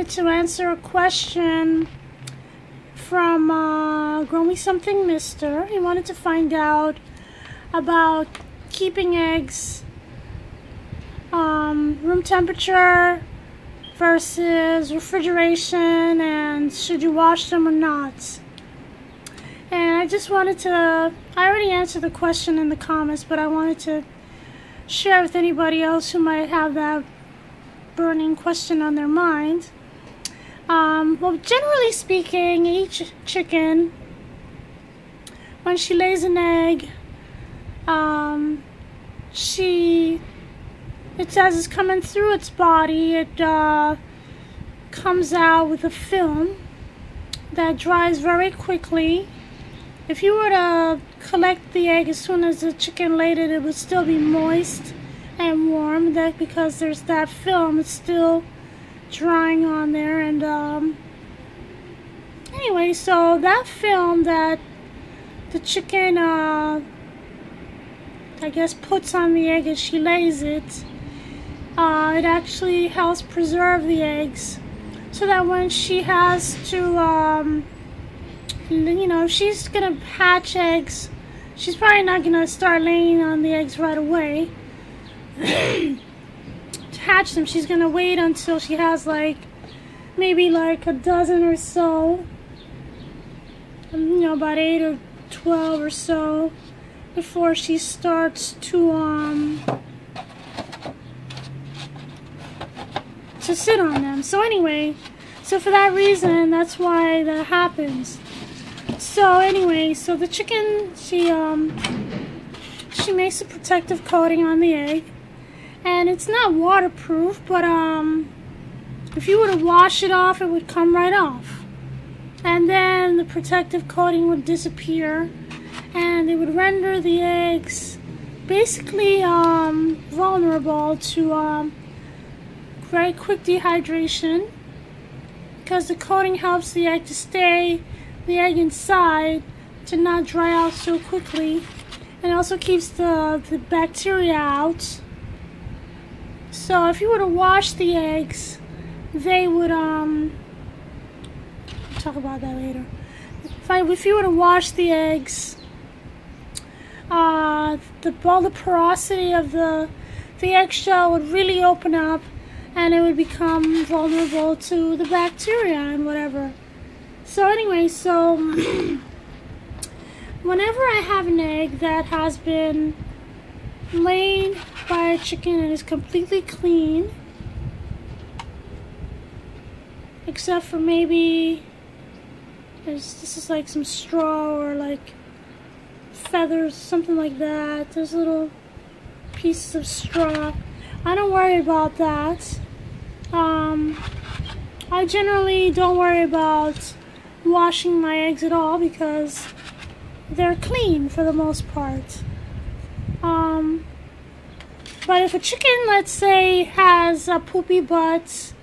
wanted to answer a question from Grow Me Something Mister. He wanted to find out about keeping eggs room temperature versus refrigeration, and should you wash them or not. And I just wanted to, I already answered the question in the comments, but I wanted to share with anybody else who might have that burning question on their mind. Well, generally speaking, each chicken, when she lays an egg, as it's coming through its body, it comes out with a film that dries very quickly. If you were to collect the egg as soon as the chicken laid it, it would still be moist and warm. That because there's that film, it's still drying on there. And anyway, so that film that the chicken I guess puts on the egg as she lays it, it actually helps preserve the eggs, so that when she has to if she's gonna hatch eggs, she's probably not gonna start laying on the eggs right away. To hatch them, she's gonna wait until she has maybe a dozen or so, about 8 or 12 or so, before she starts to sit on them. So anyway, so for that reason, that's why that happens. So anyway, so the chicken, she makes a protective coating on the egg, and it's not waterproof, but if you were to wash it off, it would come right off, and then the protective coating would disappear, and it would render the eggs basically vulnerable to very quick dehydration, because the coating helps the egg to stay, the egg inside, to not dry out so quickly, and also keeps the bacteria out. So if you were to wash the eggs, they would we'll talk about that later. If you were to wash the eggs, all the porosity of the eggshell would really open up, and it would become vulnerable to the bacteria and whatever. So anyway, so whenever I have an egg that has been laid by a chicken and is completely clean, except for maybe this is like some straw or feathers, something like that. There's little pieces of straw. I don't worry about that. I generally don't worry about washing my eggs at all, because they're clean for the most part. But if a chicken, let's say, has a poopy butt,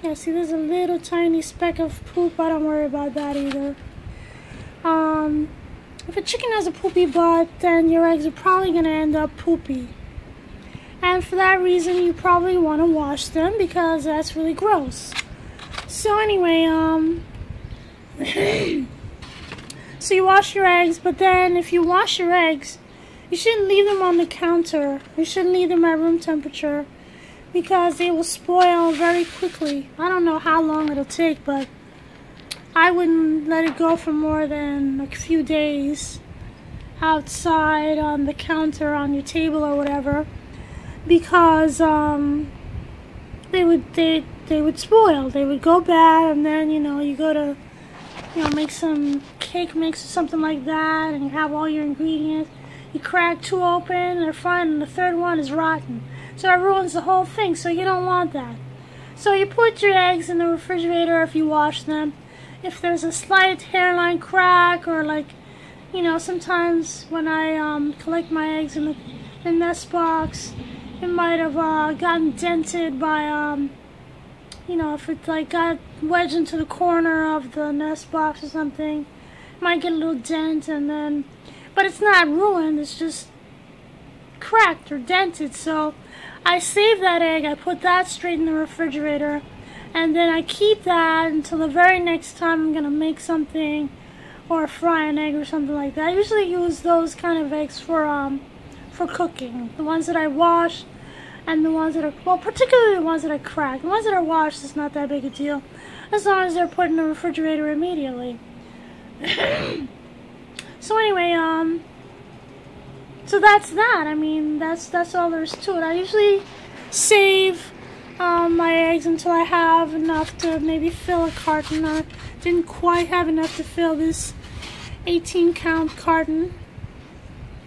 yeah, see, there's a little tiny speck of poop, I don't worry about that either. If a chicken has a poopy butt, then your eggs are probably going to end up poopy. And for that reason, you probably want to wash them, because that's really gross. So anyway, so you wash your eggs, but then if you wash your eggs, you shouldn't leave them on the counter. You shouldn't leave them at room temperature, because they will spoil very quickly. I don't know how long it'll take, but I wouldn't let it go for more than a few days outside on the counter, on your table or whatever, because they would spoil. They would go bad, and then you go to make some cake mix or something like that, and you have all your ingredients. You crack 2 open, they're fine, and the 3rd one is rotten. So that ruins the whole thing, so you don't want that. So you put your eggs in the refrigerator if you wash them. If there's a slight hairline crack, or sometimes when I collect my eggs in the nest box, it might have gotten dented by if it got wedged into the corner of the nest box or something, it might get a little dent, but it's not ruined, it's just cracked or dented. So I save that egg, I put that straight in the refrigerator, and then I keep that until the very next time I'm gonna make something or fry an egg or something like that. I usually use those kind of eggs for cooking. The ones that I wash and the ones that are, well, particularly the ones that I crack. The ones that are washed is not that big a deal as long as they're put in the refrigerator immediately. So anyway, so that's that. I mean, that's all there is to it. I usually save my eggs until I have enough to maybe fill a carton. I didn't quite have enough to fill this 18-count carton.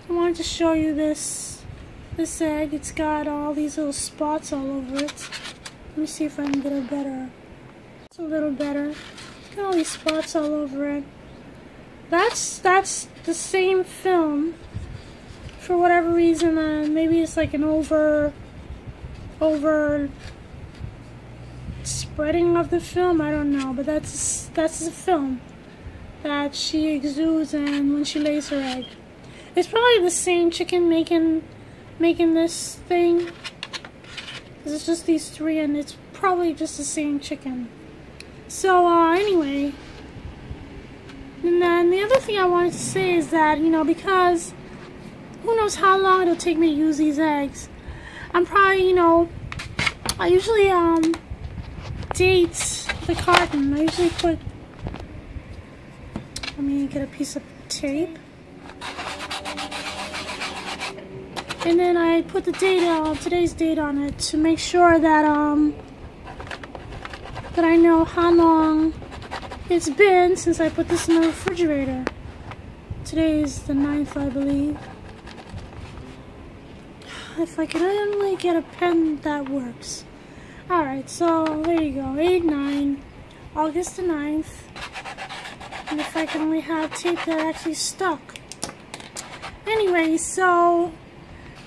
I wanted to show you this egg. It's got all these little spots all over it. Let me see if I can get it better. It's a little better. It's got all these spots all over it. That's the same film. For whatever reason, maybe it's like an over spreading of the film. I don't know, but that's the film that she exudes in when she lays her egg. It's probably the same chicken making this thing. 'Cause it's just these three, and it's probably just the same chicken. So anyway, and then the other thing I wanted to say is that, you know, because who knows how long it'll take me to use these eggs. I'm probably, you know, I usually date the carton. I usually put, let me get a piece of tape. And then I put the date on, today's date on it to make sure that that I know how long it's been since I put this in the refrigerator. Today is the 9th, I believe. If I can only get a pen that works. Alright, so there you go. 8/9, August the 9th. And if I can only have tape that actually stuck. Anyway, so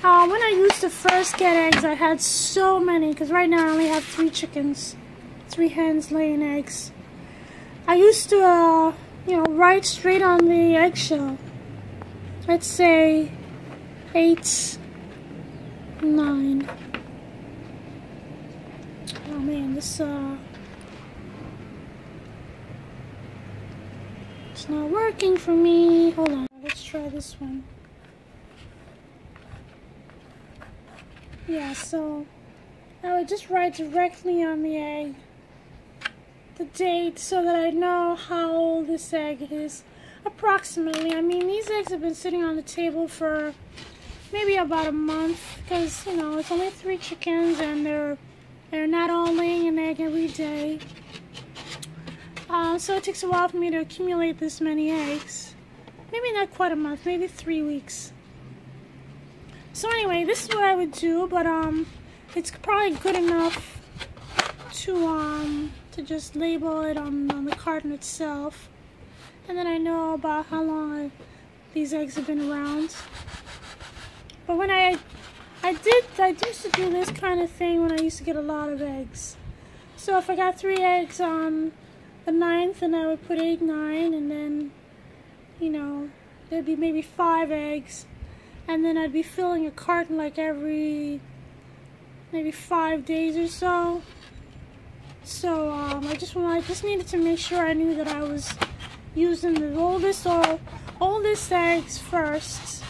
when I used to first get eggs, I had so many, because right now I only have 3 chickens, 3 hens laying eggs. I used to, you know, write straight on the eggshell. Let's say 8/9. Oh man, this it's not working for me. Hold on, let's try this one. Yeah, so I would just write directly on the egg the date so that I know how old this egg is approximately. I mean, these eggs have been sitting on the table for maybe about a month because, you know, it's only 3 chickens and they're not all laying an egg every day. So it takes a while for me to accumulate this many eggs. Maybe not quite a month, maybe 3 weeks. So anyway, this is what I would do, but it's probably good enough to just label it on the carton itself, and then I know about how long these eggs have been around. But when I used to do this kind of thing when I used to get a lot of eggs. So if I got 3 eggs on the 9th, then I would put 8/9, and then, you know, there'd be maybe 5 eggs. And then I'd be filling a carton like every maybe 5 days or so. So I just needed to make sure I knew that I was using the oldest eggs first.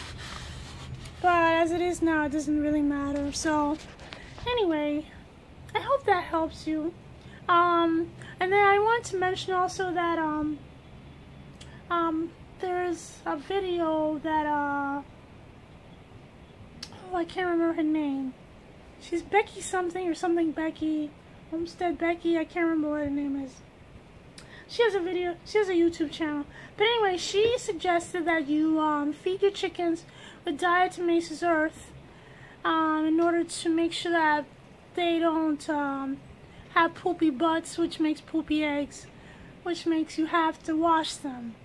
But as it is now, it doesn't really matter. So anyway, I hope that helps you. And then I want to mention also that there's a video that I can't remember her name. She's Becky something or something Becky. Homestead Becky. I can't remember what her name is. She has a video. She has a YouTube channel. But anyway, she suggested that you feed your chickens with diatomaceous earth in order to make sure that they don't have poopy butts, which makes poopy eggs, which makes you have to wash them.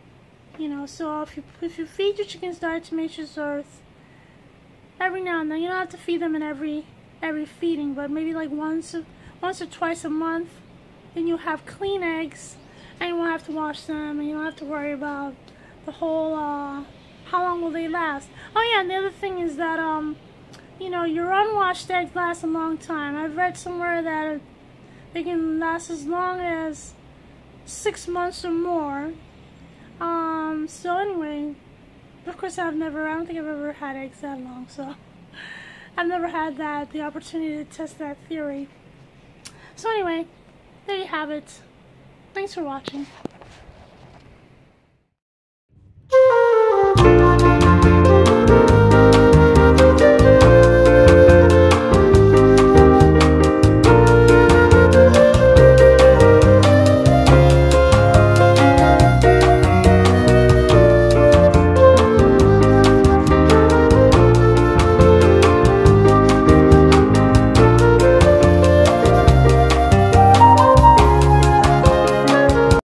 You know, so if you feed your chickens diatomaceous earth every now and then, you don't have to feed them in every feeding, but maybe like once or twice a month, then you'll have clean eggs, and you won't have to wash them, and you don't have to worry about the whole how long will they last. Oh yeah, and the other thing is that you know, your unwashed eggs last a long time. I've read somewhere that They can last as long as 6 months or more. So anyway, of course I don't think I've ever had eggs that long, so I've never had the opportunity to test that theory. So anyway, there you have it. Thanks for watching.